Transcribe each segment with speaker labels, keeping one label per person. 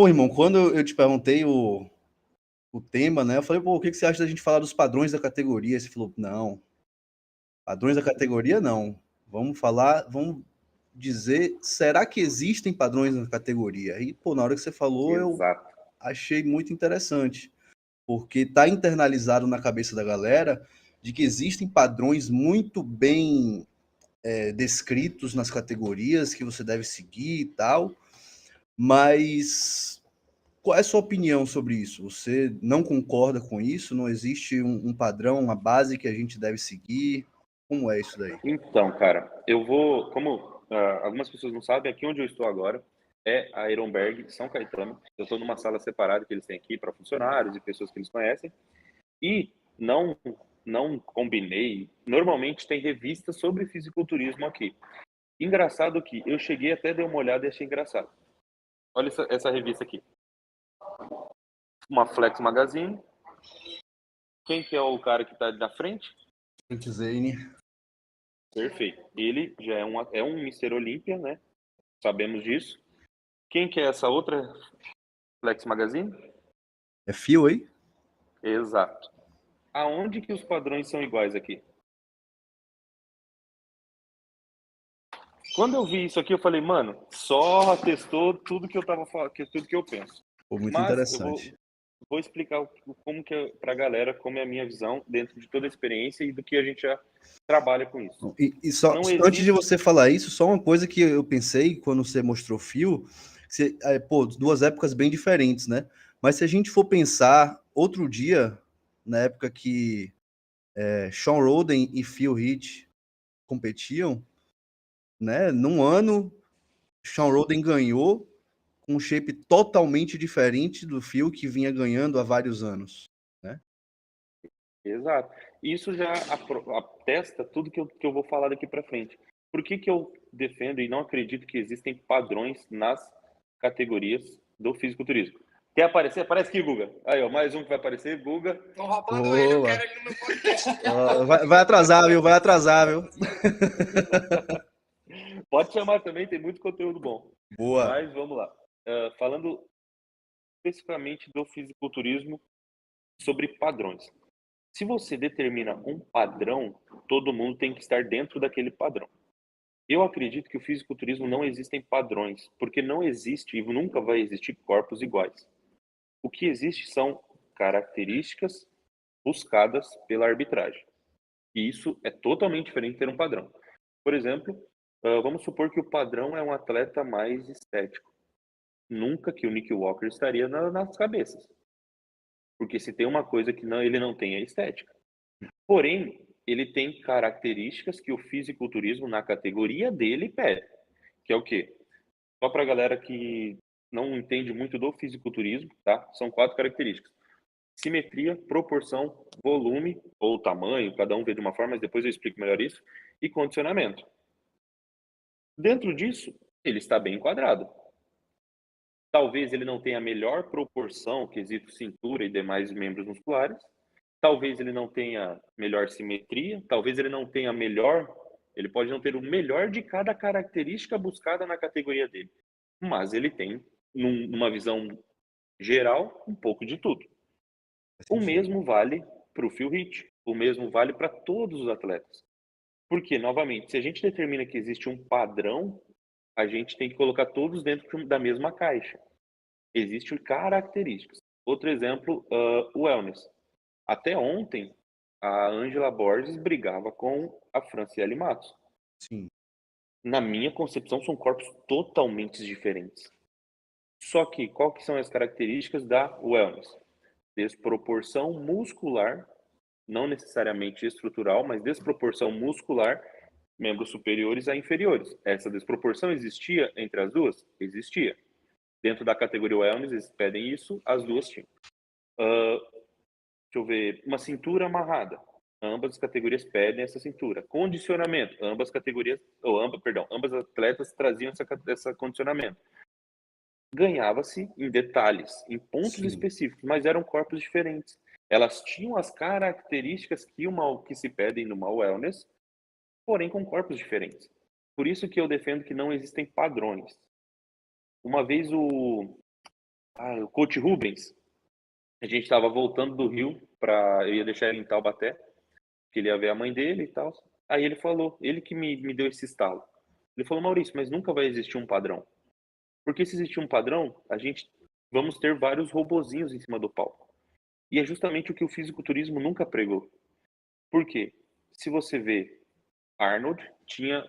Speaker 1: Pô, irmão, quando eu te perguntei o tema, né? Eu falei, pô, o que você acha da gente falar dos padrões da categoria? Você falou, não, padrões da categoria não. Vamos falar, vamos dizer, será que existem padrões na categoria? E, pô, na hora que você falou, eu
Speaker 2: Exato.
Speaker 1: achei muito interessante, porque está internalizado na cabeça da galera de que existem padrões muito bem descritos nas categorias que você deve seguir e tal, mas qual é a sua opinião sobre isso? Você não concorda com isso? Não existe um padrão, uma base que a gente deve seguir? Como é isso daí?
Speaker 2: Então, cara, eu vou, como algumas pessoas não sabem, aqui onde eu estou agora é a Ehrenberg São Caetano. Eu estou numa sala separada que eles têm aqui para funcionários e pessoas que eles conhecem. E não combinei. Normalmente tem revistas sobre fisiculturismo aqui. Engraçado que eu cheguei até dei uma olhada e achei engraçado. Olha essa revista aqui. Uma Flex Magazine. Quem que é o cara que está na frente?
Speaker 1: Frank Zane.
Speaker 2: Perfeito. Ele já é um Mr. Olímpia, né? Sabemos disso. Quem que é essa outra Flex Magazine?
Speaker 1: É Phil aí?
Speaker 2: Exato. Aonde que os padrões são iguais aqui? Quando eu vi isso aqui, eu falei, mano, só atestou tudo que eu tava falando, tudo que eu penso.
Speaker 1: Pô, muito
Speaker 2: Mas eu
Speaker 1: interessante.
Speaker 2: vou explicar como que pra galera, como é a minha visão dentro de toda a experiência e do que a gente já trabalha com isso.
Speaker 1: E só,
Speaker 2: Não
Speaker 1: antes de
Speaker 2: existe.
Speaker 1: você falar isso, só uma coisa que eu pensei quando você mostrou Phil, pô, duas épocas bem diferentes, né? Mas se a gente for pensar outro dia, na época que Sean Roden e Phil Heath competiam, né? Num ano, Sean Roden ganhou com um shape totalmente diferente do Phil que vinha ganhando há vários anos, né?
Speaker 2: Exato. Isso já atesta tudo que eu vou falar daqui para frente. Por que eu defendo e não acredito que existem padrões nas categorias do fisiculturismo? Quer aparecer? Aparece aqui, Guga. Aí, ó, mais um que vai aparecer, Guga.
Speaker 3: Tô roubando ele, eu quero ele no meu podcast.
Speaker 1: Vai atrasar, viu? Vai atrasar, viu?
Speaker 2: Pode chamar também, tem muito conteúdo bom.
Speaker 1: Boa.
Speaker 2: Mas vamos lá. Falando especificamente do fisiculturismo sobre padrões. Se você determina um padrão, todo mundo tem que estar dentro daquele padrão. Eu acredito que o fisiculturismo não existem padrões, porque não existe e nunca vai existir corpos iguais. O que existe são características buscadas pela arbitragem. E isso é totalmente diferente de ter um padrão. Por exemplo, vamos supor que o padrão é um atleta mais estético. Nunca que o Nick Walker estaria nas cabeças. Porque se tem uma coisa que ele não tem é estética. Porém, ele tem características que o fisiculturismo na categoria dele pede. Que é o quê? Só para a galera que não entende muito do fisiculturismo, tá? São 4 características. Simetria, proporção, volume ou tamanho, cada um vê de uma forma, mas depois eu explico melhor isso, e condicionamento. Dentro disso, ele está bem enquadrado. Talvez ele não tenha a melhor proporção, quesito cintura e demais membros musculares. Talvez ele não tenha melhor simetria, talvez ele não tenha melhor, ele pode não ter o melhor de cada característica buscada na categoria dele, mas ele tem, numa visão geral, um pouco de tudo. O mesmo vale para o Phil Heath, o mesmo vale para todos os atletas. Porque, novamente, se a gente determina que existe um padrão, a gente tem que colocar todos dentro da mesma caixa. Existem características. Outro exemplo, o wellness. Até ontem, a Ângela Borges brigava com a Franciele Matos.
Speaker 1: Sim.
Speaker 2: Na minha concepção, são corpos totalmente diferentes. Só que, qual que são as características da wellness? Desproporção muscular, não necessariamente estrutural, mas desproporção muscular, membros superiores a inferiores. Essa desproporção existia entre as duas? Existia. Dentro da categoria wellness, eles pedem isso, as duas tinham. Deixa eu ver, uma cintura amarrada. Ambas as categorias pedem essa cintura. Condicionamento. Ambas atletas traziam esse condicionamento. Ganhava-se em detalhes, em pontos
Speaker 1: Sim.
Speaker 2: específicos, mas eram corpos diferentes. Elas tinham as características que se pedem numa wellness, porém com corpos diferentes. Por isso que eu defendo que não existem padrões. Uma vez o coach Rubens. A gente estava voltando do Rio, eu ia deixar ele em Taubaté, que ele ia ver a mãe dele e tal. Aí ele falou, ele que me deu esse estalo. Ele falou, Maurício, mas nunca vai existir um padrão. Porque se existir um padrão, vamos ter vários robozinhos em cima do palco. E é justamente o que o fisiculturismo nunca pregou. Por quê? Se você vê Arnold,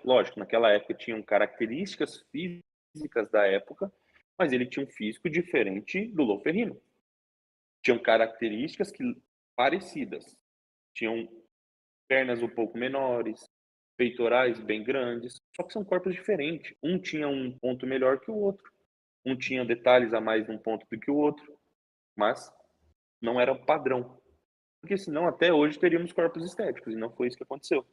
Speaker 2: lógico, naquela época tinham características físicas da época, mas ele tinha um físico diferente do Loferrino. Tinham características parecidas. Tinham pernas um pouco menores, peitorais bem grandes, só que são corpos diferentes. Um tinha um ponto melhor que o outro. Um tinha detalhes a mais num ponto do que o outro, mas não era padrão. Porque senão até hoje teríamos corpos estéticos, e não foi isso que aconteceu.